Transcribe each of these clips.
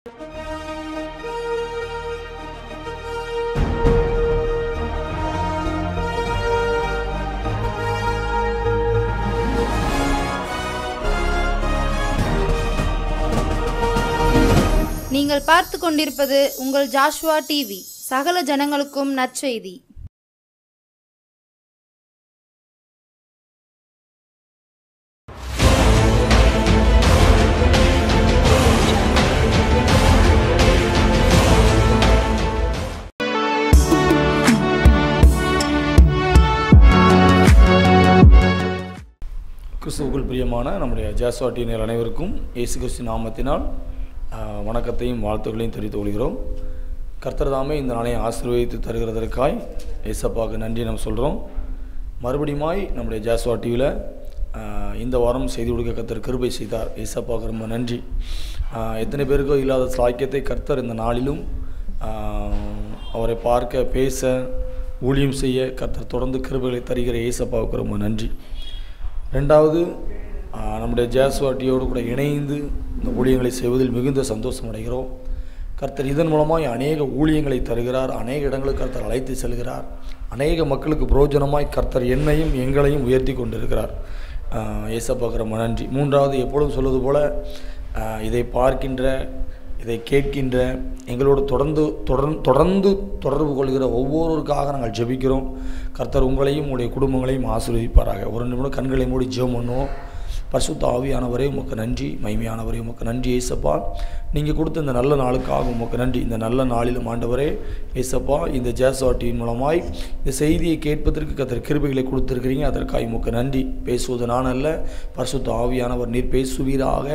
நீங்கள் பார்த்து கொண்டிருப்பது உங்கள் ஜாஷ்வா டிவி. சகல ஜனங்களுக்கும் நற்செய்தி. கிறிஸ்துவுக்குள் பிரியமான நம்முடைய ஜாஷ்வா டிவி அனைவருக்கும் இயேசு கிறிஸ்து நாமத்தினால் வணக்கத்தையும் வாழ்த்துக்களையும் தெரிவித்துக் கொள்கிறோம். கர்த்தர் தாமே இந்த நாளை ஆசீர்வதித்து தருகிறதற்காய் ஏசப்பாவுக்கு நன்றி நம்ம சொல்கிறோம். மறுபடியுமாய் நம்முடைய ஜாஷ்வா டிவியில் இந்த வாரம் செய்தி கொடுக்க கர்த்தர் கிருபை செய்தார். ஏசப்பாவுக்கு ரொம்ப நன்றி. எத்தனை பேருக்கோ இல்லாத சாக்கியத்தை கர்த்தர் இந்த நாளிலும் அவரை பார்க்க, பேச, ஊழியம் செய்ய கர்த்தர் தொடர்ந்து கிருபைகளை தருகிற ஏசப்பாவுக்கு ரொம்ப நன்றி. ரெண்டாவது, நம்முடைய ஜாஷ்வா டிவியோடு கூட இணைந்து இந்த ஊழியங்களை செய்வதில் மிகுந்த சந்தோஷம் அடைகிறோம். கர்த்தர் இதன் மூலமாய் அநேக ஊழியங்களை தருகிறார். அநேக இடங்களுக்கு கர்த்தர் அழைத்து செல்கிறார். அநேக மக்களுக்கு பிரயோஜனமாய் கர்த்தர் என்னையும் எங்களையும் உயர்த்தி கொண்டிருக்கிறார். ஏசப்பாவுக்கு ரொம்ப நன்றி. மூன்றாவது, எப்பொழுதும் சொல்வது போல் இதை பார்க்கின்ற, இதை கேட்கின்ற, எங்களோடு தொடர்ந்து தொடர்பு கொள்கிற ஒவ்வொருவருக்காக நாங்கள் ஜெபிக்கிறோம். கர்த்தர் உங்களையும் உங்களுடைய குடும்பங்களையும் ஆசீர்வதிப்பாராக. ஒரு நிமிடம் கண்களை மூடி ஜெபம் பண்ணுவோம். பரிசுத்த ஆவியானவரே உமக்கு நன்றி, மகிமையானவரே உமக்கு நன்றி. ஏசப்பா, நீங்கள் கொடுத்த இந்த நல்ல நாளுக்காக உமக்கு நன்றி. இந்த நல்ல நாளிலும் ஆண்டவரே ஏசப்பா, இந்த ஜாஷ்வா டிவியின் மூலமாய் இந்த செய்தியை கேட்பதற்கு கர்த்தர் கிருபைகளை கொடுத்துருக்கிறீங்க. அதற்காக உமக்கு நன்றி. பேசுவது நான் அல்ல, பரிசுத்த ஆவியானவர் நீர் பேசுவீராக.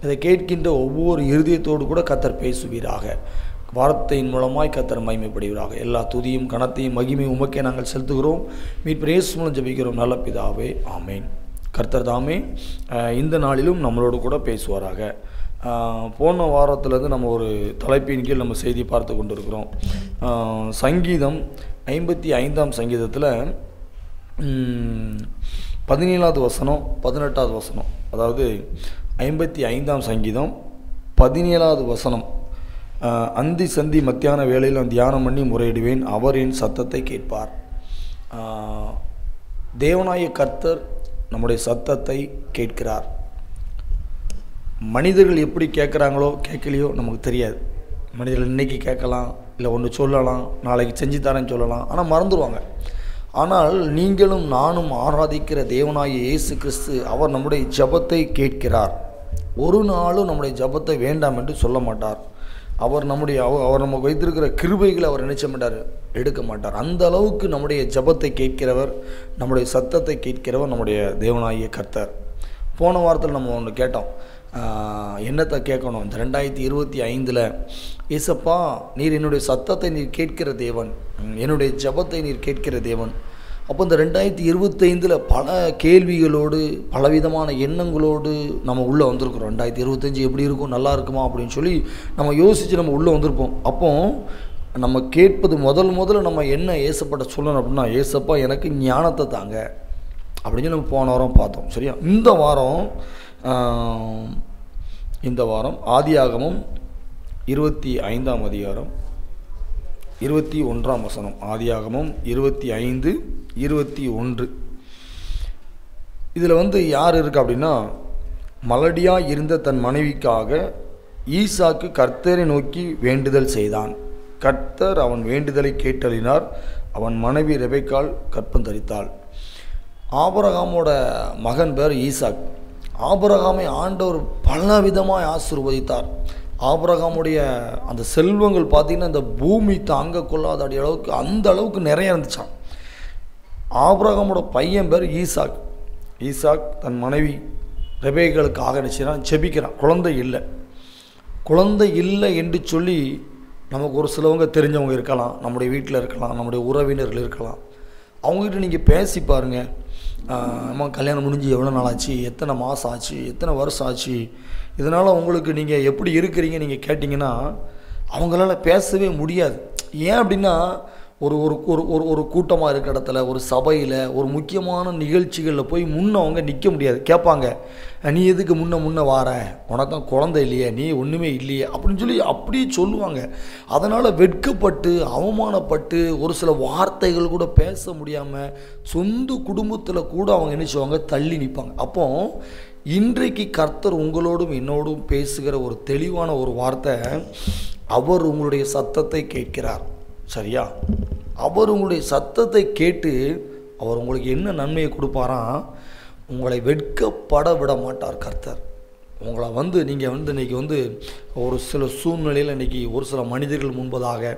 இதை கேட்கின்ற ஒவ்வொரு இருதயத்தோடு கூட கர்த்தர் பேசுவீராக. வார்த்தையின் மூலமாய் கர்த்தர் மகிமைப்படுவீராக. எல்லா துதியும் கனத்தையும் மகிமையும் உமக்கே நாங்கள் செலுத்துகிறோம். மீட்பர் இயேசு மூலம் ஜெபிக்கிறோம் நல்ல பிதாவே, ஆமேன். கர்த்தர் தாமே இந்த நாளிலும் நம்மளோடு கூட பேசுவாராக. போன வாரத்திலேருந்து நம்ம ஒரு தலைப்பின் கீழ் நம்ம செய்தி பார்த்து கொண்டிருக்கிறோம். சங்கீதம் 55ஆம் சங்கீதத்தில் 17வது வசனம் 18வது வசனம், அதாவது 55ஆம் சங்கீதம் 17வது வசனம், அந்தி சந்தி மத்தியான வேளையில் நான் தியானம் பண்ணி முறையிடுவேன், அவர் என் சத்தத்தை கேட்பார். தேவனாய கர்த்தர் நம்முடைய சத்தத்தை கேட்கிறார். மனிதர்கள் எப்படி கேட்குறாங்களோ கேட்கலையோ நமக்கு தெரியாது. மனிதர்கள் இன்றைக்கி கேட்கலாம், இல்லை ஒன்று சொல்லலாம், நாளைக்கு செஞ்சு தரேன்னு சொல்லலாம், ஆனால் மறந்துடுவாங்க. ஆனால் நீங்களும் நானும் ஆராதிக்கிற தேவனாய இயேசு கிறிஸ்து அவர் நம்முடைய ஜெபத்தை கேட்கிறார். ஒரு நாளும் நம்முடைய ஜெபத்தை வேண்டாம் என்று சொல்ல மாட்டார். அவர் நமக்கு வைத்திருக்கிற கிருபைகளை அவர் நினைச்ச மாட்டார், எடுக்க மாட்டார். அந்த அளவுக்கு நம்முடைய ஜெபத்தை கேட்கிறவர், நம்முடைய சத்தத்தை கேட்கிறவர் நம்முடைய தேவனாகிய கர்த்தர். போன வாரத்தில் நம்ம ஒன்று கேட்டோம், என்னத்தை கேட்கணும். இந்த 2025 ஏசப்பா, நீர் என்னுடைய சத்தத்தை நீர் கேட்கிற தேவன், என்னுடைய ஜெபத்தை நீர் கேட்கிற தேவன். அப்போ இந்த 2025 பல கேள்விகளோடு, பலவிதமான எண்ணங்களோடு நம்ம உள்ளே வந்திருக்கிறோம். 2025 எப்படி இருக்கும், நல்லா இருக்குமா அப்படின்னு சொல்லி நம்ம யோசித்து நம்ம உள்ளே வந்திருப்போம். அப்போ நம்ம கேட்பது முதல்ல நம்ம என்ன ஏசப்பட்ட சொல்லணும் அப்படின்னா, ஏசப்பா எனக்கு ஞானத்தை தாங்க அப்படின்னு நம்ம போன வாரம் பார்த்தோம். சரியா? இந்த வாரம் ஆதியாகமம் 25ஆம் அதிகாரம் 21ஆம் வசனம். ஆதியாகமம் 25:21. இதில் யார் இருக்கு அப்படின்னா, மலடியாக இருந்த தன் மனைவிக்காக ஈசாக்கு கர்த்தரை நோக்கி வேண்டுதல் செய்தான். கர்த்தர் அவன் வேண்டுதலை கேட்டலினார். அவன் மனைவி ரெபெக்காள் கற்பம் தரித்தாள். ஆபிரகாமோட மகன் பேர் ஈசாக். ஆபிரகாமை ஆண்டவர் பலவிதமாக ஆசீர்வதித்தார். ஆபிரகாமுடைய அந்த செல்வங்கள் பார்த்திங்கன்னா இந்த பூமி தாங்க கொள்ளாத அளவுக்கு, அந்த அளவுக்கு நிறைய இருந்துச்சான். ஆபிரகாமோட பையன் பேர் ஈசாக். ஈசாக் தன் மனைவி ரெபேக்காளுக்காக நினச்சினான், ஜெபிக்கிறான். குழந்தை இல்லை என்று சொல்லி நமக்கு ஒரு சிலவங்க தெரிஞ்சவங்க இருக்கலாம், நம்முடைய வீட்டில் இருக்கலாம், நம்முடைய உறவினர்கள் இருக்கலாம். அவங்ககிட்ட நீங்கள் பேசி பாருங்கள், அம்மா கல்யாணம் முடிஞ்சு எவ்வளோ நாள் ஆச்சு, எத்தனை மாதம் ஆச்சு, எத்தனை வருஷம் ஆச்சு, இதனால் உங்களுக்கு நீங்கள் எப்படி இருக்கிறீங்க நீங்கள் கேட்டிங்கன்னா அவங்களால பேசவே முடியாது. ஏன் அப்படின்னா ஒரு ஒரு ஒரு ஒரு ஒரு கூட்டமாக இருக்கிற இடத்துல, ஒரு சபையில், ஒரு முக்கியமான நிகழ்ச்சிகளில் போய் முன்ன அவங்க நிற்க முடியாது. கேட்பாங்க, நீ எதுக்கு முன்ன வார, உனக்கு தான் குழந்தை இல்லையே, நீ ஒன்றுமே இல்லையே அப்படின்னு சொல்லி அப்படியே சொல்லுவாங்க. அதனால் வெட்கப்பட்டு அவமானப்பட்டு ஒரு சில வார்த்தைகள் கூட பேச முடியாமல் சொந்த குடும்பத்தில் கூட அவங்க என்ன செய்வாங்க, தள்ளி நிற்பாங்க. அப்போ இன்றைக்கு கர்த்தர் உங்களோடும் என்னோடும் பேசுகிற ஒரு தெளிவான ஒரு வார்த்தை, அவர் உங்களுடைய சத்தத்தை கேட்கிறார். சரியா? அவர் உங்களுடைய சத்தத்தை கேட்டு அவர் உங்களுக்கு என்ன நன்மையை கொடுப்பாராம், உங்களை வெட்கப்பட விட மாட்டார் கர்த்தர். உங்களை நீங்கள் இன்றைக்கி ஒரு சில சூழ்நிலையில் இன்றைக்கி ஒரு சில மனிதர்கள் முன்பதாக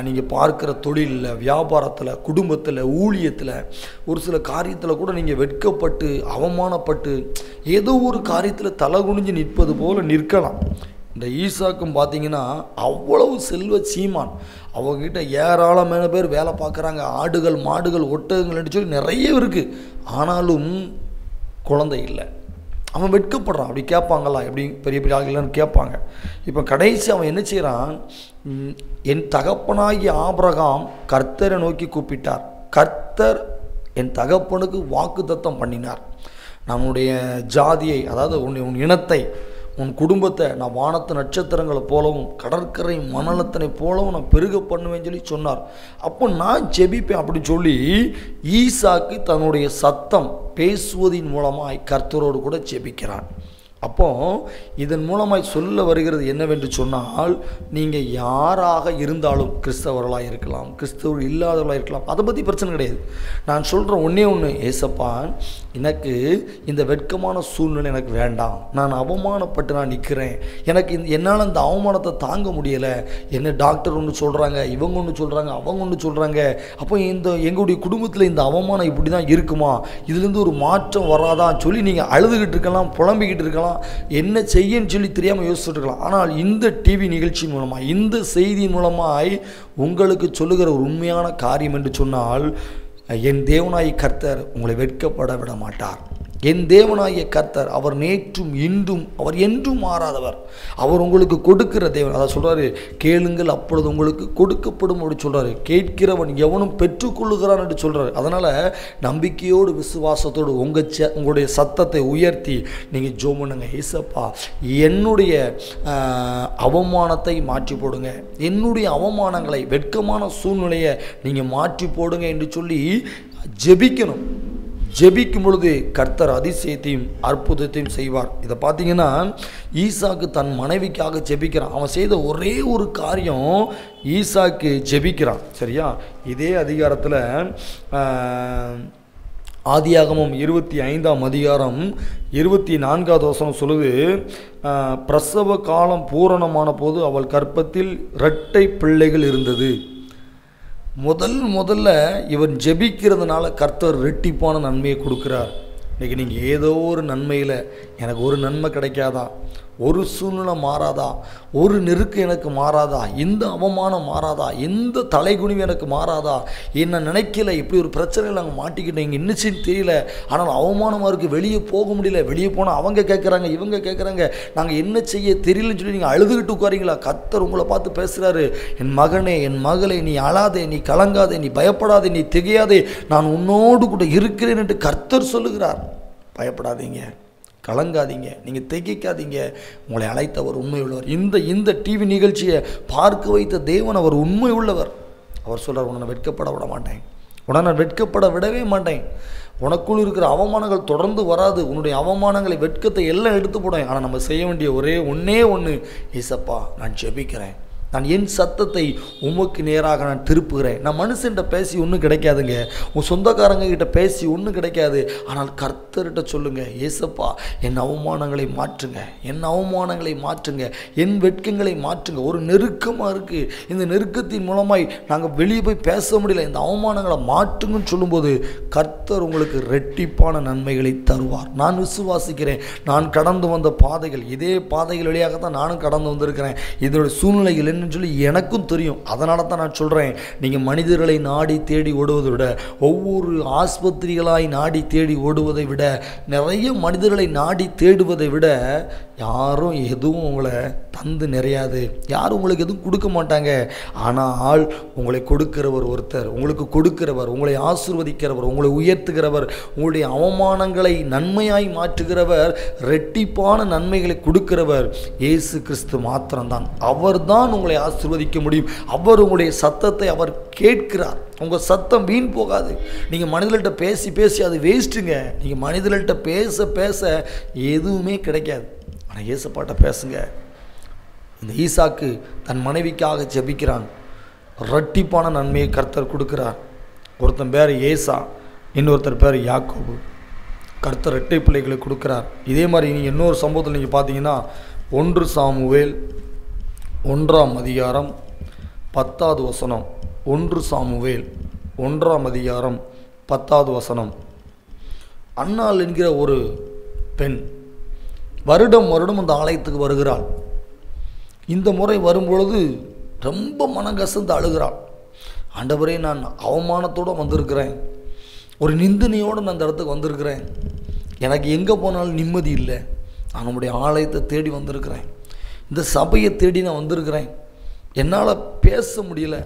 நீங்கள் பார்க்குற தொழிலில், வியாபாரத்தில், குடும்பத்தில், ஊழியத்தில், ஒரு சில காரியத்தில் கூட நீங்கள் வெட்கப்பட்டு அவமானப்பட்டு ஏதோ ஒரு காரியத்தில் தலை குனிஞ்சு நிற்பது போல் நிற்கலாம். இந்த ஈசாக்கும் பார்த்தீங்கன்னா அவ்வளவு செல்வ சீமான், அவங்ககிட்ட ஏராளமான பேர் வேலை பார்க்குறாங்க, ஆடுகள் மாடுகள் ஒட்டகங்கள்னு சொல்லி நிறைய இருக்குது. ஆனாலும் குழந்தை இல்லை. அவன் வெட்கப்படுறான். அப்படி கேட்பாங்களா, எப்படி பெரிய பெரிய ஆளுங்களான்னு கேட்பாங்க. இப்போ கடைசி அவன் என்ன செய்கிறான், என் தகப்பனாகிய ஆபிரகாம் கர்த்தரை நோக்கி கூப்பிட்டார், கர்த்தர் என் தகப்பனுக்கு வாக்குத்தத்தம் பண்ணினார், நம்முடைய ஜாதியை, அதாவது உன் இனத்தை, உன் குடும்பத்தை நான் வானத்து நட்சத்திரங்களை போலவும் கடற்கரை மணலத்தனை போலவும் நான் பெருக பண்ணுவேன்னு சொல்லி சொன்னார். அப்போ நான் ஜெபிப்பேன் அப்படின்னு சொல்லி ஈசாக்கு தன்னுடைய சத்தம் பேசுவதின் மூலமாய் கர்த்தரோடு கூட ஜெபிக்கிறான். அப்போ இதன் மூலமாய் சொல்ல வருகிறது என்னவென்று சொன்னால், நீங்கள் யாராக இருந்தாலும், கிறிஸ்தவர்களாக இருக்கலாம், கிறிஸ்தவர் இல்லாதவர்களாக இருக்கலாம், அதை பற்றி பிரச்சனை கிடையாது. நான் சொல்கிறேன் ஒன்றே ஒன்று, ஏசப்பா எனக்கு இந்த வெட்கமான சூழ்நிலை எனக்கு வேண்டாம், நான் அவமானப்பட்டு நான் நிற்கிறேன், எனக்கு என்னால் இந்த அவமானத்தை தாங்க முடியலை, என்ன டாக்டர் ஒன்று சொல்கிறாங்க, இவங்க ஒன்று சொல்கிறாங்க, அவங்க ஒன்று சொல்கிறாங்க, அப்போ எங்களுடைய குடும்பத்தில் இந்த அவமானம் இப்படி தான் இருக்குமா, இதுலேருந்து ஒரு மாற்றம் வராதான் சொல்லி நீங்கள் அழுதுகிட்டு இருக்கலாம், புலம்பிக்கிட்டு இருக்கலாம், என்ன செய்யன்னு சொல்லி தெரியாமல் யோசிச்சுட்டு இருக்கலாம். ஆனால் இந்த டிவி நிகழ்ச்சியின் மூலமாக, இந்த செய்தியின் மூலமாய் உங்களுக்கு சொல்லுகிற ஒரு உண்மையான காரியம் என்று சொன்னால், என் தேவனாய் கர்த்தர் உங்களை வெட்கப்பட விட மாட்டார். என் தேவனாகிய கர்த்தர் அவர் நேற்றும் இன்றும் அவர் என்றும் மாறாதவர். அவர் உங்களுக்கு கொடுக்கிற தேவன். அதை சொல்கிறாரு, கேளுங்கள் அப்பொழுது உங்களுக்கு கொடுக்கப்படும் அப்படி சொல்கிறாரு. கேட்கிறவன் எவனும் பெற்றுக்கொள்ளுகிறான் என்று சொல்கிறாரு. அதனால் நம்பிக்கையோடு விசுவாசத்தோடு உங்களுடைய சத்தத்தை உயர்த்தி நீங்கள் ஜெபம் பண்ணுங்க. ஏசப்பா என்னுடைய அவமானத்தை மாற்றி போடுங்க, என்னுடைய அவமானங்களை, வெட்கமான சூழ்நிலையை நீங்கள் மாற்றி போடுங்க என்று சொல்லி ஜெபிக்கணும். ஜெபிக்கும் பொழுது கர்த்தர் அதிசயத்தையும் அற்புதத்தையும் செய்வார். இதை பார்த்தீங்கன்னா ஈசாக்கு தன் மனைவிக்காக ஜெபிக்கிறான். அவன் செய்த ஒரே ஒரு காரியம், ஈசாக்கு ஜெபிக்கிறான். சரியா? இதே அதிகாரத்தில் ஆதியாகமம் 25ஆம் அதிகாரம் 24வது வசனம் சொல்லுது, பிரசவ காலம் பூரணமான போது அவள் கர்ப்பத்தில் இரட்டை பிள்ளைகள் இருந்தது. முதல்ல இவன் ஜெபிக்கிறதுனால கர்த்தர் ரெட்டிப்பான நன்மையை கொடுக்குறார். இன்றைக்கி நீங்கள் ஏதோ ஒரு நன்மையில் எனக்கு ஒரு நன்மை கிடைக்காதா, ஒரு சூழ்நிலை மாறாதா, ஒரு நெருக்கு எனக்கு மாறாதா, இந்த அவமானம் மாறாதா, இந்த தலைகுனிவு எனக்கு மாறாதா, என்ன நினைக்கல, இப்படி ஒரு பிரச்சனையில் நாங்கள் மாட்டிக்கிட்டோம், இங்கே என்னச்சுன்னு தெரியல, ஆனால் அவமானமாக இருக்குது, வெளியே போக முடியல, வெளியே போனால் அவங்க கேட்குறாங்க, இவங்க கேட்குறாங்க, நாங்கள் என்ன செய்ய தெரியலன்னு சொல்லி நீங்கள் அழுதுகிட்டு உட்காரீங்களா? கர்த்தர் உங்களை பார்த்து பேசுகிறாரு, என் மகனே, என் மகளே, நீ அழாதே, நீ கலங்காதே, நீ பயப்படாதே, நீ திகையாதே, நான் உன்னோடு கூட இருக்கிறேன் என்று கர்த்தர் சொல்லுகிறார். பயப்படாதீங்க, கலங்காதீங்க, நீங்கள் திகைக்காதீங்க, உங்களை அழைத்தவர் உண்மை உள்ளவர். இந்த டிவி நிகழ்ச்சியை பார்க்க வைத்த தேவன் அவர் உண்மை உள்ளவர். அவர் சொல்கிறார், உன்னை வெட்கப்பட விட மாட்டேன், உன்னை நான் வெட்கப்பட விடவே மாட்டேன், உனக்குள் இருக்கிற அவமானங்கள் தொடர்ந்து வராது, உன்னுடைய அவமானங்களை, வெட்கத்தை எல்லாம் எடுத்து போடுவேன். ஆனால் நம்ம செய்ய வேண்டிய ஒன்றே ஒன்று, ஏசப்பா நான் ஜெபிக்கிறேன், நான் என் சத்தத்தை உமக்கு நேராக நான் திருப்புகிறேன். நான் மனுஷன்கிட்ட பேசி ஒன்றும் கிடைக்காதுங்க, உன் சொந்தக்காரங்க கிட்ட பேசி ஒன்றும் கிடைக்காது. ஆனால் கர்த்தர்கிட்ட சொல்லுங்கள், ஏசப்பா என் அவமானங்களை மாற்றுங்க, என் அவமானங்களை மாற்றுங்க, என் வெட்கங்களை மாற்றுங்க. ஒரு நெருக்கமாக இருக்குது, இந்த நெருக்கத்தின் மூலமாய் நாங்கள் வெளியே போய் பேச முடியல, இந்த அவமானங்களை மாற்றுங்கன்னு சொல்லும்போது கர்த்தர் உங்களுக்கு ரெட்டிப்பான நன்மைகளை தருவார். நான் விசுவாசிக்கிறேன். நான் கடந்து வந்த பாதைகள், இதே பாதைகள் வழியாகத்தான் நானும் கடந்து வந்திருக்கிறேன். இதோட சூழ்நிலைகள் சொல்லி எனக்கும் தெரியும். அதனால தான் நான் சொல்கிறேன், நீங்கள் மனிதர்களை நாடி தேடி ஓடுவதை விட, ஒவ்வொரு ஆஸ்பத்திரிகளாய் நாடி தேடி ஓடுவதை விட, நிறைய மனிதர்களை நாடி தேடுவதை விட, யாரும் எதுவும் உங்களை தந்து நிறையாது, யாரும் உங்களுக்கு எதுவும் கொடுக்க மாட்டாங்க. ஆனால் உங்களை கொடுக்கிறவர் ஒருத்தர், உங்களுக்கு கொடுக்கிறவர், உங்களை ஆசீர்வதிக்கிறவர், உங்களை உயர்த்துகிறவர், உங்களுடைய அவமானங்களை நன்மையாய் மாற்றுகிறவர், இரட்டிப்பான நன்மைகளை கொடுக்கிறவர் இயேசு கிறிஸ்து மாத்திரம்தான். அவர்தான் உங்களை ஆசீர்வதிக்க முடியும். அவர் உங்களுடைய சத்தத்தை அவர் கேட்கிறார். உங்கள் சத்தம் வீண் போகாது. நீங்கள் மனிதர்கள்ட்ட பேசி பேசி அது வேஸ்ட்டுங்க. நீங்கள் மனிதர்கள்ட்ட பேச பேச எதுவுமே கிடைக்காது. ஆனால் ஏசப்பாட்ட பேசுங்க. இந்த ஈசாக்கு தன் மனைவிக்காக ஜெபிக்கிறான். இரட்டிப்பான நன்மையை கர்த்தர் கொடுக்கிறார். ஒருத்தன் பேர் ஏசா, இன்னொருத்தர் பேர் யாக்கோபு. கர்த்தர் இரட்டை பிள்ளைகளை கொடுக்கிறார். இதே மாதிரி நீங்கள் இன்னொரு சம்பவத்தில் நீங்கள் பார்த்தீங்கன்னா 1 சாமுவேல் 1ஆம் அதிகாரம் 10வது வசனம். 1 சாமுவேல் 1ஆம் அதிகாரம் 10வது வசனம். அன்னாள் என்கிற ஒரு பெண் வருடம் வருடம் அந்த ஆலயத்துக்கு வருகிறாள். இந்த முறை வரும்பொழுது ரொம்ப மனங்கசந்து அழுகிறாள். ஆண்டவரே, நான் அவமானத்தோடு வந்திருக்கிறேன், ஒரு நிந்தனையோடு நான் அந்த இடத்துக்கு வந்திருக்கிறேன், எனக்கு எங்கே போனாலும் நிம்மதி இல்லை, நான் நம்முடைய ஆலயத்தை தேடி வந்திருக்கிறேன், இந்த சபையை தேடி நான் வந்திருக்கிறேன், என்னால் பேச முடியல,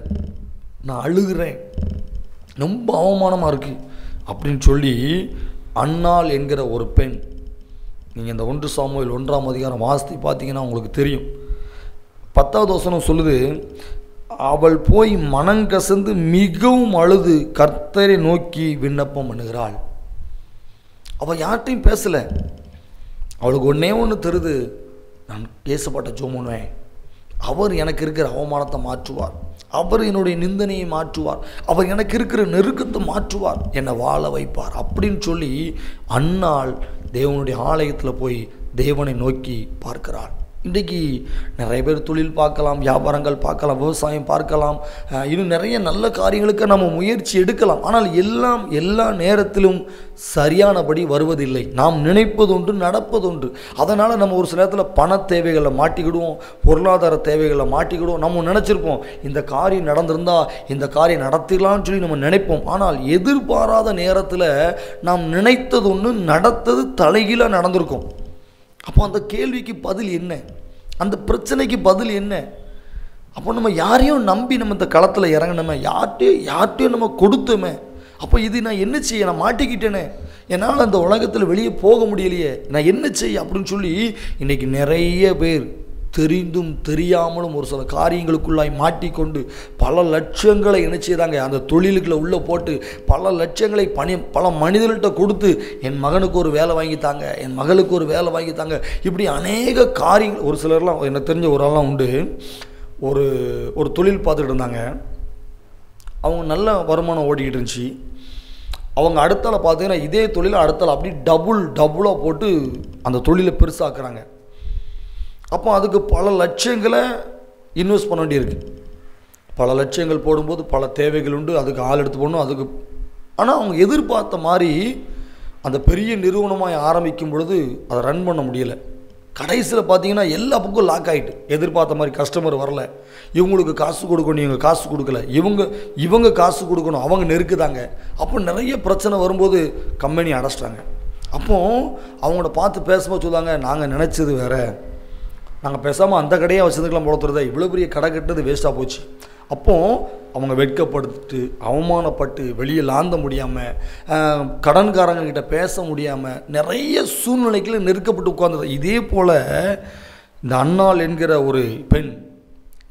நான் அழுகிறேன், ரொம்ப அவமானமாக இருக்குது அப்படின்னு சொல்லி அன்னாள் என்கிற ஒரு பெண், நீங்கள் இந்த 1 சாமுவேல் 1ஆம் அதிகாரம் வாசித்து பார்த்தீங்கன்னா உங்களுக்கு தெரியும். 10வது வசனம் சொல்லுது, அவள் போய் மனங்கசந்து மிகவும் அழுது கர்த்தரை நோக்கி விண்ணப்பம் பண்ணுகிறாள். அவள் யார்கிட்டையும் பேசலை. அவளுக்கு ஒன்று தெரியுது, நான் ஏசப்பாட்ட ஜெபம் பண்ணுவேன், அவர் எனக்கு இருக்கிற அவமானத்தை மாற்றுவார், அவர் என்னுடைய நிந்தனையை மாற்றுவார், அவர் எனக்கு இருக்கிற நெருக்கத்தை மாற்றுவார், என்னை வாழ வைப்பார் அப்படின்னு சொல்லி அன்னாள் தேவனுடைய ஆலயத்தில் போய் தேவனை நோக்கி பார்க்கிறாள். இன்றைக்கி நிறைய பேர் தொழில் பார்க்கலாம், வியாபாரங்கள் பார்க்கலாம், விவசாயம் பார்க்கலாம், இன்னும் நிறைய நல்ல காரியங்களுக்கு நம்ம முயற்சி எடுக்கலாம். ஆனால் எல்லா நேரத்திலும் சரியானபடி வருவதில்லை. நாம் நினைப்பதொன்று நடப்பதொன்று. அதனால் நம்ம ஒரு சில நேரத்தில் பண தேவைகளை மாட்டிக்கிடுவோம், பொருளாதார தேவைகளை மாட்டிக்கிடுவோம். நம்ம நினச்சிருப்போம் இந்த காரியம் நடந்திருந்தால் இந்த காரியம் நடத்திடலாம்னு சொல்லி நம்ம நினைப்போம். ஆனால் எதிர்பாராத நேரத்தில் நாம் நினைத்தது ஒன்று நடத்தது தலைகீழாக நடந்திருக்கும். அப்போ அந்த கேள்விக்கு பதில் என்ன, அந்த பிரச்சனைக்கு பதில் என்ன? அப்போ நம்ம யாரையும் நம்பி நம்ம இந்த களத்தில் இறங்கினோமே, யார்கிட்டையும் நம்ம கொடுத்தோமே, அப்போ இது நான் என்ன செய்ய, நான் மாட்டிக்கிட்டேனே, என்னால் அந்த உலகத்தில் வெளியே போக முடியலையே, நான் என்ன செய்ய அப்படின்னு சொல்லி இன்றைக்கி நிறைய பேர் தெரிந்தும் தெரியாமலும் ஒரு சில காரியங்களுக்குள்ளாய் மாட்டிக்கொண்டு பல லட்சங்களை என்ன செய்தாங்க, அந்த தொழிலுக்குள்ள உள்ளே போட்டு பல லட்சங்களை பல மனிதர்கள்ட்ட கொடுத்து என் மகனுக்கு ஒரு வேலை வாங்கித்தாங்க, என் மகளுக்கு ஒரு வேலை வாங்கித்தாங்க, இப்படி அநேக காரியங்கள். ஒரு சிலர்லாம் எனக்கு தெரிஞ்ச ஒரு ஆள்லாம் உண்டு, ஒரு தொழில் பார்த்துக்கிட்டு இருந்தாங்க. அவங்க நல்ல வருமானம் ஓடிக்கிட்டு இருந்துச்சு. அவங்க அடுத்தால பார்த்தீங்கன்னா இதே தொழிலை அடுத்தால அப்படி டபுளாக போட்டு அந்த தொழிலை பெருசாக்குறாங்க. அப்போ அதுக்கு பல லட்சங்களை இன்வெஸ்ட் பண்ண வேண்டியிருக்கு. பல லட்சங்கள் போடும்போது பல தேவைகள் உண்டு, அதுக்கு ஆள் எடுத்து போடணும், அதுக்கு. ஆனால் அவங்க எதிர்பார்த்த மாதிரி அந்த பெரிய நிறுவனமாக ஆரம்பிக்கும் பொழுது அதை ரன் பண்ண முடியலை. கடைசியில் பார்த்தீங்கன்னா எல்லா பக்கம் லாக் ஆகிட்டு, எதிர்பார்த்த மாதிரி கஸ்டமர் வரல, இவங்களுக்கு காசு கொடுக்கணும், இவங்க காசு கொடுக்கல, இவங்க காசு கொடுக்கணும், அவங்க நெருக்குதாங்க. அப்போ நிறைய பிரச்சனை வரும்போது கம்பெனி அடைச்சிட்டாங்க. அப்போது அவங்கள பார்த்து பேசும்போது சொல்லுவாங்க, நாங்கள் நினச்சது வேறு, நாங்கள் பேசாமல் அந்த கடையாக வச்சுருந்துக்கலாம் போலத்துறதா, இவ்வளோ பெரிய கடை கட்டுறது வேஸ்ட்டாக போச்சு. அப்போது அவங்க வெட்கப்படுத்திட்டு அவமானப்பட்டு வெளியே லாந்த முடியாமல், கடன்காரங்கக்கிட்ட பேச முடியாமல் நிறைய சூழ்நிலைகளை நெருக்கப்பட்டு உட்கார்ந்து. இதே போல் இந்த அன்னாள் என்கிற ஒரு பெண்,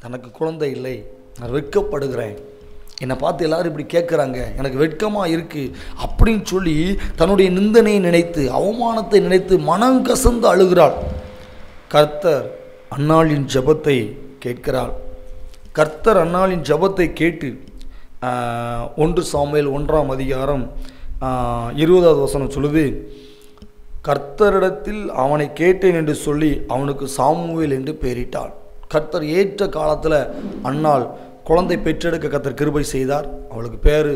தனக்கு குழந்தை இல்லை, நான் வெட்கப்படுகிறேன், என்னை பார்த்து எல்லோரும் இப்படி கேட்குறாங்க, எனக்கு வெட்கமாக இருக்குது அப்படின்னு சொல்லி தன்னுடைய நிந்தனையை நினைத்து அவமானத்தை நினைத்து மனம் கசந்து அழுகிறாள். கர்த்தர் அன்னாளின் ஜெபத்தை கேட்கிறாள். கர்த்தர் அன்னாளின் ஜெபத்தை கேட்டு 1 சாமுவேல் 1ஆம் அதிகாரம் 20வது வசனம் சொல்லுது, கர்த்தரிடத்தில் அவனை கேட்டேன் என்று சொல்லி அவனுக்கு சாமுவேல் என்று பெயரிட்டாள். கர்த்தர் ஏற்ற காலத்தில் அன்னாள் குழந்தை பெற்றெடுக்க கர்த்தர் கிருபை செய்தார். அவளுக்கு பேர்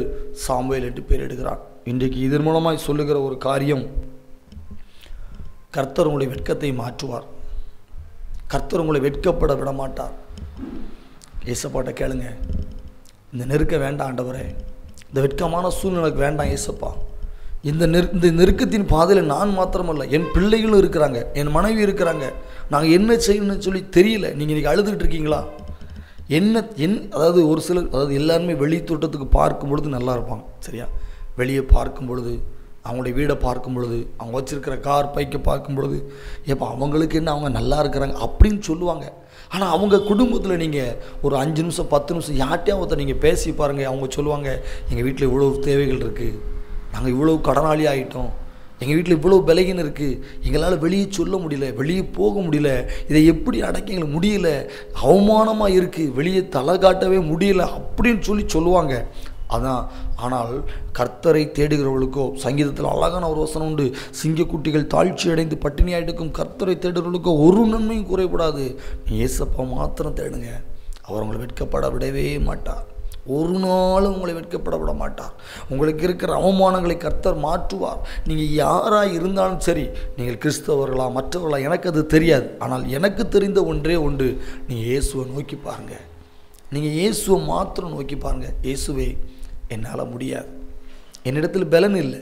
சாமுவேல் என்று பெயரிடுகிறார். இன்றைக்கு இதன் மூலமாய் சொல்லுகிற ஒரு காரியம், கர்த்தர் உங்களுடைய வெட்கத்தை மாற்றுவார். கர்த்தர் உங்களை வெட்கப்பட விட மாட்டார். ஏசப்பாட்ட கேளுங்க, இந்த நெருக்க வேண்டாம் ஆண்டவரே, இந்த வெட்கமான சூழ்நிலைக்கு வேண்டாம் ஏசப்பா, இந்த நெருக்கத்தின் பாதையில் நான் மாத்திரமல்ல, என் பிள்ளைகளும் இருக்கிறாங்க, என் மனைவி இருக்கிறாங்க. நாங்கள் என்ன செய்யணும்னு சொல்லி தெரியல. நீங்கள் இன்றைக்கி அழுதுகிட்டு இருக்கீங்களா? அதாவது ஒரு சிலர், அதாவது எல்லாருமே வெளி தோட்டத்துக்கு பார்க்கும் பொழுது நல்லா இருப்பாங்க, சரியா? வெளியே பார்க்கும் பொழுது, அவங்களுடைய வீடை பார்க்கும் பொழுது, அவங்க வச்சுருக்கிற கார் பைக்கை பார்க்கும் பொழுது, எப்போ அவங்களுக்கு என்ன, அவங்க நல்லா இருக்கிறாங்க அப்படின்னு சொல்லுவாங்க. ஆனால் அவங்க குடும்பத்தில் நீங்கள் ஒரு 5 நிமிஷம் 10 நிமிஷம் யார்ட்டையாவது நீங்கள் பேசி பாருங்கள். அவங்க சொல்லுவாங்க, எங்கள் வீட்டில் இவ்வளோ தேவைகள் இருக்குது, நாங்கள் இவ்வளோ கடனாளி ஆகிட்டோம், எங்கள் வீட்டில் இவ்வளோ பலகீனம் இருக்குது, எங்களால் வெளியே சொல்ல முடியல, வெளியே போக முடியல, இதை எப்படி அடக்க எங்களுக்கு முடியல, அவமானமாக இருக்குது, வெளியே தலை காட்டவே முடியல அப்படின்னு சொல்லுவாங்க. அதான். ஆனால் கர்த்தரை தேடுகிறவர்களுக்கோ, சங்கீதத்தில் அழகான ஒரு வசனம் உண்டு, சிங்கக்குட்டிகள் தாழ்ச்சி அடைந்து பட்டினியாக எடுக்கும் கர்த்தரை தேடுகிறவர்களுக்கோ ஒரு நன்மையும் குறைபடாது. நீ ஏசப்பா மாத்திரம் தேடுங்க, அவர் உங்களை வெட்கப்பட விடவே மாட்டார். ஒரு நாளும் உங்களை வெட்கப்பட விட மாட்டார். உங்களுக்கு இருக்கிற அவமானங்களை கர்த்தர் மாற்றுவார். நீங்கள் யாராக இருந்தாலும் சரி, நீங்கள் கிறிஸ்தவர்களா மற்றவர்களா எனக்கு அது தெரியாது. ஆனால் எனக்கு தெரிந்த ஒன்றே ஒன்று, நீங்கள் இயேசுவை நோக்கி பாருங்கள். நீங்கள் இயேசுவை மாத்திரம் நோக்கி பாருங்கள். இயேசுவே, என்னால் முடியாது, என்னிடத்தில் பலன் இல்லை,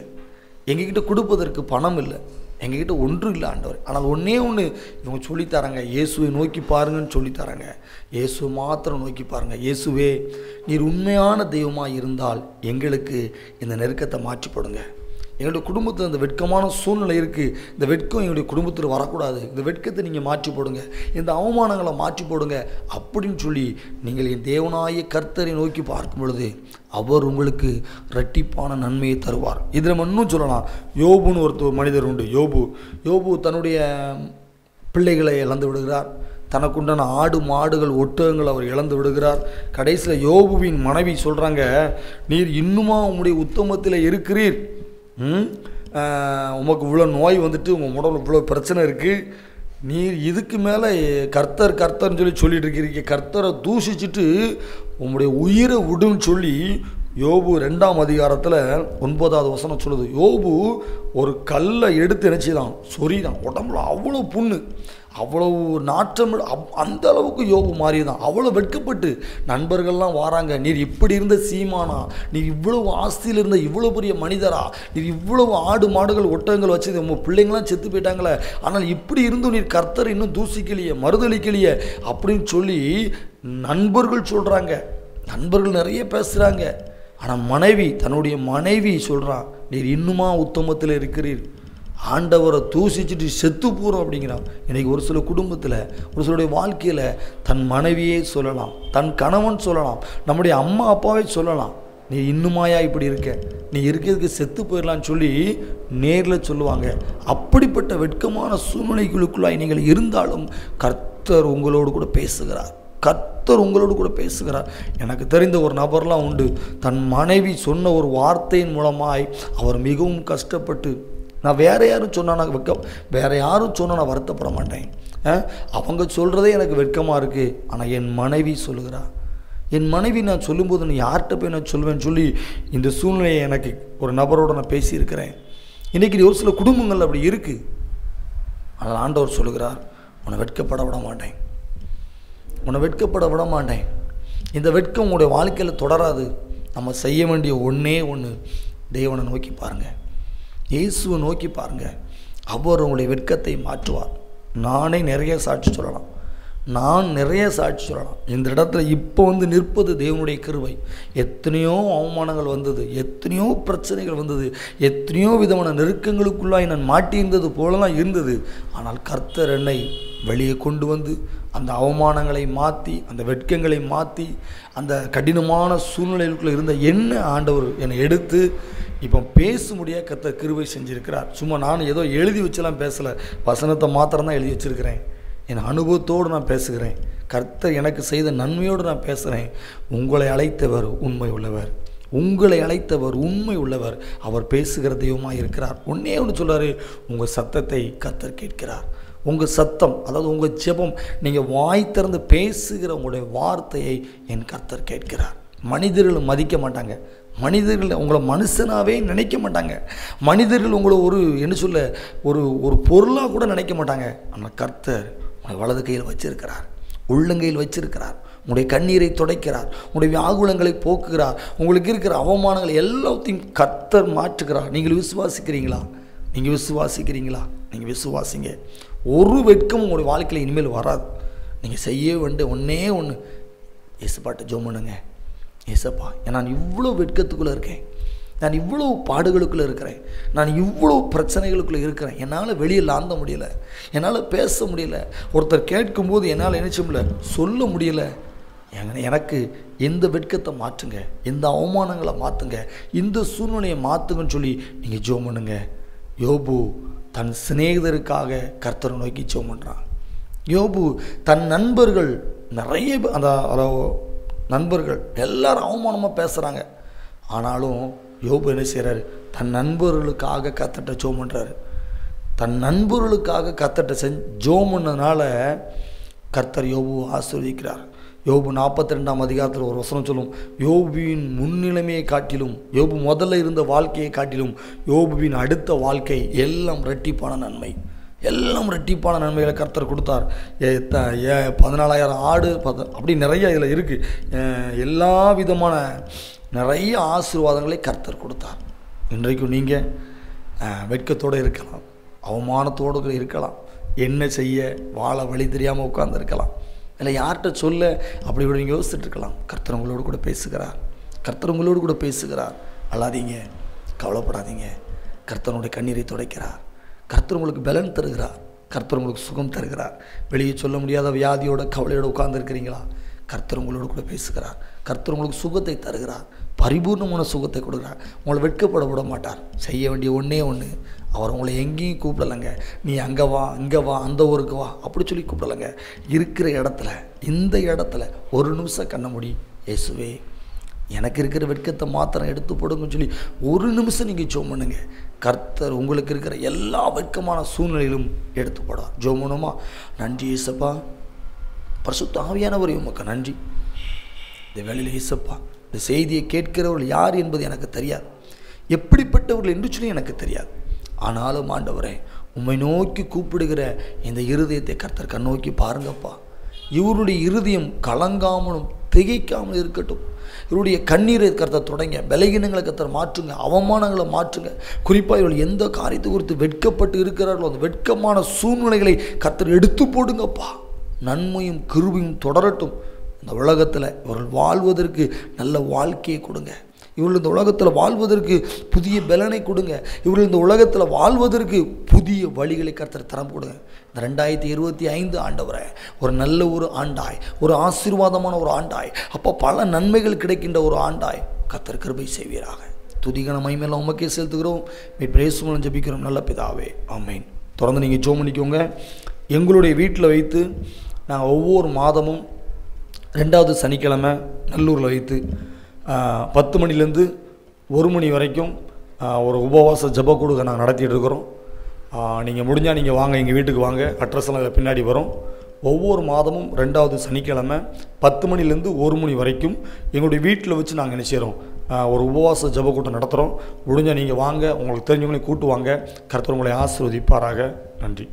எங்ககிட்ட கொடுப்பதற்கு பணம் இல்லை, எங்ககிட்ட ஒன்றும் இல்லை ஆண்டவர். ஆனால் ஒன்றே ஒன்று இவங்க சொல்லித்தராங்க, இயேசுவை நோக்கி பாருங்கன்னு சொல்லித்தராங்க. இயேசுவை மாத்திரம் நோக்கி பாருங்கள். இயேசுவே, நீர் உண்மையான தெய்வமாக இருந்தால் எங்களுக்கு இந்த நெருக்கத்தை மாற்றி போடுங்க. எங்களுடைய குடும்பத்தில் இந்த வெட்கமான சூழ்நிலை இருக்குது, இந்த வெட்கம் எங்களுடைய குடும்பத்தில் வரக்கூடாது, இந்த வெட்கத்தை நீங்கள் மாற்றி போடுங்க, இந்த அவமானங்களை மாற்றி போடுங்க அப்படின்னு சொல்லி நீங்கள் என் தேவனாய கர்த்தரை நோக்கி பார்க்கும் பொழுது அவர் உங்களுக்கு இரட்டிப்பான நன்மையை தருவார். இதில் நம்ம இன்னும் சொல்லலாம், யோபுன்னு ஒரு மனிதர் உண்டு. யோபு தன்னுடைய பிள்ளைகளை இழந்து விடுகிறார், தனக்குண்டான ஆடு மாடுகள் ஒட்டகங்கள் அவர் இழந்து விடுகிறார். கடைசியில் யோபுவின் மனைவி சொல்கிறாங்க, நீர் இன்னுமா உம்முடைய உத்தமத்தில் இருக்கிறீர், உமக்கு இவ்வளோ நோய் வந்துட்டு, உங்கள் உடம்புல இவ்வளோ பிரச்சனை இருக்குது, நீர் இதுக்கு மேலே கர்த்தர்னு சொல்லிட்டு இருக்கிறீங்க, கர்த்தரை தூஷிச்சுட்டு உங்களுடைய உயிரை விடுன்னு சொல்லி யோபு 2ஆம் அதிகாரத்தில் 9வது வசனம் சொல்லுது. யோபு ஒரு கல்லை எடுத்து நினச்சிதான் சொரிதான், உடம்புல அவ்வளோ புண்ணு, அவ்வளவு நாற்றம், அந்த அளவுக்கு யோபு மாறிதான். அவ்வளோ வெட்கப்பட்டு நண்பர்கள்லாம் வராங்க, நீர் இப்படி இருந்த சீமானா, நீர் இவ்வளவு ஆஸ்தியில் இருந்த இவ்வளோ பெரிய மனிதரா, நீர் இவ்வளவு ஆடு மாடுகள் ஒட்டகங்கள் வச்சு உங்கள் பிள்ளைங்களாம் செத்து போயிட்டாங்களே, ஆனால் இப்படி இருந்தும் நீர் கர்த்தர் இன்னும் தூசிக்கலையே, மறுதளிக்கலையே அப்படின்னு சொல்லி நண்பர்கள் சொல்கிறாங்க. நண்பர்கள் நிறைய பேசுகிறாங்க. ஆனால் தன்னுடைய மனைவி சொல்கிறான், நீர் இன்னுமா உத்தமத்தில் இருக்கிறீர், ஆண்டவரை தூசிச்சுட்டு செத்து போகிறோம் அப்படிங்கிறான். இன்றைக்கி ஒரு சில குடும்பத்தில், ஒரு சிலருடைய வாழ்க்கையில் தன் மனைவியே சொல்லலாம், தன் கணவன் சொல்லலாம், நம்முடைய அம்மா அப்பாவே சொல்லலாம், நீ இன்னுமாயா இப்படி இருக்க, நீ இருக்கிறதுக்கு செத்து போயிடலான்னு சொல்லி நேரில் சொல்லுவாங்க. அப்படிப்பட்ட வெட்கமான சூழ்நிலைகளுக்குள்ளாய் நீங்கள் இருந்தாலும் கர்த்தர் உங்களோடு கூட பேசுகிறார். உங்களோடு கூட பேசுகிறார். எனக்கு தெரிந்த ஒரு நபர்லாம் உண்டு, தன் மனைவி சொன்ன ஒரு வார்த்தையின் மூலமாய் அவர் மிகவும் கஷ்டப்பட்டு, நான் வேறு யாரும் சொன்னால் நான் வருத்தப்பட மாட்டேன், அவங்க சொல்கிறதே எனக்கு வெட்கமாக இருக்குது, ஆனால் என் மனைவி சொல்லுகிறார், என் மனைவி நான் சொல்லும்போது நான் யார்கிட்ட போய் நான் சொல்லுவேன்னு சொல்லி இந்த சூழ்நிலையை எனக்கு ஒரு நபரோடு நான் பேசியிருக்கிறேன். இன்றைக்கி ஒரு சில குடும்பங்கள் அப்படி இருக்குது. ஆனால் ஆண்டவர் சொல்லுகிறார், உன்னை வெட்கப்பட விட மாட்டேன், உன்னை வெட்கப்பட விட மாட்டேன். இந்த வெட்கம் உங்களுடைய வாழ்க்கையில் தொடராது. நம்ம செய்ய வேண்டிய ஒன்றே ஒன்று, தேவனை நோக்கி பாருங்கள், இயேசுவை நோக்கி பாருங்கள், அவர் உங்களுடைய வெட்கத்தை மாற்றுவார். நானே நிறைய சாட்சி சொல்லலாம். இந்த இடத்துல இப்போ நிற்பது தேவனுடைய கிருபை. எத்தனையோ அவமானங்கள் வந்தது, எத்தனையோ பிரச்சனைகள் வந்தது, எத்தனையோ விதமான நெருக்கங்களுக்குள்ளாய் நான் மாட்டியிருந்தது போலலாம் இருந்தது. ஆனால் கர்த்தர் என்னை வெளியே கொண்டு வந்து அந்த அவமானங்களை மாற்றி, அந்த வெட்கங்களை மாற்றி, அந்த கடினமான சூழ்நிலைகளுக்குள்ளே இருந்த என்ன ஆண்டவர் என்னை எடுத்து இப்போ பேச முடியாத கர்த்தர் கிருபை செஞ்சுருக்கிறார். சும்மா நான் ஏதோ எழுதி வச்செல்லாம் பேசலை, வசனத்தை மாத்திரம்தான் எழுதி வச்சுருக்கிறேன். என் அனுபவத்தோடு நான் பேசுகிறேன். கர்த்தர் எனக்கு செய்த நன்மையோடு நான் பேசுகிறேன். உங்களை அழைத்தவர் உண்மை உள்ளவர், அவர் பேசுகிற தெய்வமாக இருக்கிறார். ஒன்றே ஒன்று சொல்கிறார், உங்கள் சத்தத்தை கர்த்தர் கேட்கிறார். உங்கள் சத்தம், அதாவது உங்கள் ஜெபம், நீங்கள் வாய் திறந்து பேசுகிற உங்களுடைய வார்த்தையை என் கர்த்தர் கேட்கிறார். மனிதர்கள் மதிக்க மாட்டாங்க, மனிதர்கள் உங்களை மனுஷனாகவே நினைக்க மாட்டாங்க, மனிதர்கள் உங்களை ஒரு பொருளாக கூட நினைக்க மாட்டாங்க. ஆனால் கர்த்தர் உங்களை வலது கையில் வச்சிருக்கிறார், உள்ளங்கையில் வச்சிருக்கிறார், உங்களுடைய கண்ணீரை துடைக்கிறார், உங்களுடைய வியாகுலங்களை போக்குகிறார், உங்களுக்கு இருக்கிற அவமானங்கள் எல்லாத்தையும் கர்த்தர் மாற்றுகிறார். நீங்கள் விசுவாசிக்கிறீங்களா? நீங்கள் விசுவாசிக்கிறீங்களா? நீங்கள் விசுவாசிங்க. ஒரு வெட்கம் உங்களுடைய வாழ்க்கையில் இனிமேல் வராது. நீங்கள் செய்ய வேண்டிய ஒன்றே ஒன்று, ஏசப்பாட்ட ஜெபம் பண்ணுங்க. ஏசப்பா, நான் இவ்வளோ வெட்கத்துக்குள்ளே இருக்கேன், நான் இவ்வளோ பாடுகளுக்குள்ளே இருக்கிறேன், நான் இவ்வளோ பிரச்சனைகளுக்குள்ளே இருக்கிறேன், என்னால் வெளியில் ஆந்த முடியலை, என்னால் பேச முடியல, ஒருத்தர் கேட்கும்போது என்னால் நினைச்ச முடியல, சொல்ல முடியலை. எனக்கு எந்த வெட்கத்தை மாற்றுங்க, எந்த அவமானங்களை மாற்றுங்க, இந்த சூழ்நிலையை மாற்றுங்கன்னு சொல்லி நீங்கள் ஜெபம் பண்ணுங்க. யோபு தன் சிநேகிதருக்காக கர்த்தரை நோக்கி ஜெபம் பண்ணுறான். யோபு தன் நண்பர்கள் நிறைய அந்த நண்பர்கள் எல்லாரும் அவமானமாக பேசுகிறாங்க. ஆனாலும் யோபு என்ன செய்கிறார்? தன் நண்பர்களுக்காக கர்த்தர்ட்ட ஜெபம் பண்ணுறாரு. தன் நண்பர்களுக்காக கர்த்தர்ட்ட ஜெபம் பண்ணதுனால கர்த்தர் யோபு ஆசீர்வதிக்கிறார். யோபு 42ஆம் அதிகாரத்தில் ஒரு வசனம் சொல்லும், யோபுவின் முன்னிலைமையை காட்டிலும், யோபு முதல்ல இருந்த வாழ்க்கையை காட்டிலும் யோபுவின் அடுத்த வாழ்க்கை எல்லாம் இரட்டிப்பான நன்மை, எல்லாம் இரட்டிப்பான நன்மைகளை கர்த்தர் கொடுத்தார். 14,000 ஆடு அப்படி நிறைய இதில் இருக்குது. எல்லா விதமான நிறைய ஆசீர்வாதங்களை கர்த்தர் கொடுத்தார். இன்றைக்கும் நீங்கள் வெட்கத்தோடு இருக்கலாம், அவமானத்தோடு இருக்கலாம், என்ன செய்ய வாழ வழி தெரியாமல் உட்கார்ந்துருக்கலாம், இல்லை யார்கிட்ட சொல்ல அப்படி இப்படி நீங்கள் யோசிச்சுட்டு இருக்கலாம். கர்த்தர் உங்களோடு கூட பேசுகிறார். கர்த்தர் உங்களோடு கூட பேசுகிறார். அழாதீங்க, கவலைப்படாதீங்க. கர்த்தருடைய கண்ணீரை துடைக்கிறார். கர்த்தர் உங்களுக்கு பலன் தருகிறார். கர்த்தர் உங்களுக்கு சுகம் தருகிறார். வெளியே சொல்ல முடியாத வியாதியோட கவலையோடு உட்கார்ந்துருக்கிறீங்களா? கர்த்தர் உங்களோடு கூட பேசுகிறார். கர்த்தர் உங்களுக்கு சுகத்தை தருகிறார், பரிபூர்ணமான சுகத்தை கொடுக்குறார். உங்களை வெட்கப்பட விட மாட்டார். செய்ய வேண்டிய ஒன்றே ஒன்று, அவர் உங்களை எங்கேயும் கூப்பிடலைங்க, நீ அங்கே வா, இங்கே வா, அந்த ஊருக்கு வா அப்படி சொல்லி கூப்பிடலைங்க. இருக்கிற இடத்துல, இந்த இடத்துல ஒரு நிமிஷம் கண்ண மூடி, இயேசுவே எனக்கு இருக்கிற வெட்கத்தை மாத்திரம் எடுத்து போடுங்கன்னு சொல்லி ஒரு நிமிஷம் நீங்கள் ஜெபம் பண்ணுங்க. கர்த்தர் உங்களுக்கு இருக்கிற எல்லா வெட்கமான சூழ்நிலையிலும் எடுத்து போடுவார். ஜெபம் பண்ணுமா? நன்றி இயேசப்பா, பரிசுத்த ஆவியானவரே உமக்கு நன்றி. இந்த வேளையில் இயேசப்பா, இந்த செய்தியை கேட்கிறவர்கள் யார் என்பது எனக்கு தெரியாது, எப்படிப்பட்டவர்கள் என்று சொல்லி எனக்கு தெரியாது. ஆனாலும் ஆண்டவரே, உம்மை நோக்கி கூப்பிடுகிற இந்த இருதயத்தை கர்த்தர் கண்ணோக்கி பாருங்கப்பா. இவருடைய இருதயம் கலங்காமலும் திகைக்காமல் இருக்கட்டும். இவருடைய கண்ணீரை கர்த்தர் தொடங்க, பலகீனங்களை கர்த்தர் மாற்றுங்க, அவமானங்களை மாற்றுங்க. குறிப்பாக இவர்கள் எந்த காரியத்தை குறித்து வெட்கப்பட்டு இருக்கிறார்களோ அந்த வெட்கமான சூழ்நிலைகளை கர்த்தர் எடுத்து போடுங்கப்பா. நன்மையும் கிருபையும் தொடரட்டும். இந்த உலகத்தில் இவர்கள் வாழ்வதற்கு நல்ல வாழ்க்கையை கொடுங்க. இவர்கள் இந்த உலகத்தில் வாழ்வதற்கு புதிய பலனை கொடுங்க. இவர்கள் இந்த உலகத்தில் வாழ்வதற்கு புதிய வழிகளை கர்த்தர் தரம் கொடுங்க. இந்த 2025 ஆண்டவரை ஒரு நல்ல ஒரு ஆண்டாய், ஒரு ஆசீர்வாதமான ஒரு ஆண்டாய், அப்போ பல நன்மைகள் கிடைக்கின்ற ஒரு ஆண்டாய் கர்த்தர் கிருபை செய்வீராக. துதிகன மகிமையெல்லாம் உமக்கே செலுத்துகிறோம். பிரேசு மூலம் ஜெபிக்கிறோம் நல்ல பிதாவே, ஆமென். தொடர்ந்து நீங்கள் ஜெபம் பண்ணிக்கோங்க. எங்களுடைய வீட்டில் வைத்து நாங்கள் ஒவ்வொரு மாதமும் 2வது சனிக்கிழமை நல்லூரில் வைத்து 10 மணிலேருந்து 1 மணி வரைக்கும் ஒரு உபவாச ஜெப கூடுகை நாங்கள் நடத்திட்டு இருக்கிறோம். நீங்கள் முடிஞ்சால் நீங்கள் வாங்க, எங்கள் வீட்டுக்கு வாங்க, அட்ரஸ்லாம் பின்னாடி வரும். ஒவ்வொரு மாதமும் 2வது சனிக்கிழமை 10 மணிலேருந்து 1 மணி வரைக்கும் எங்களுடைய வீட்டில் வச்சு நாங்கள் என்ன செய்கிறோம், ஒரு உபவாச ஜெப கூட்டம் நடத்துகிறோம். முடிஞ்சால் நீங்கள் வாங்க, உங்களுக்கு தெரிஞ்சவங்களையும் கூட்டு வாங்க. கர்த்தர் உங்களை ஆசீர்வதிப்பாராக. நன்றி.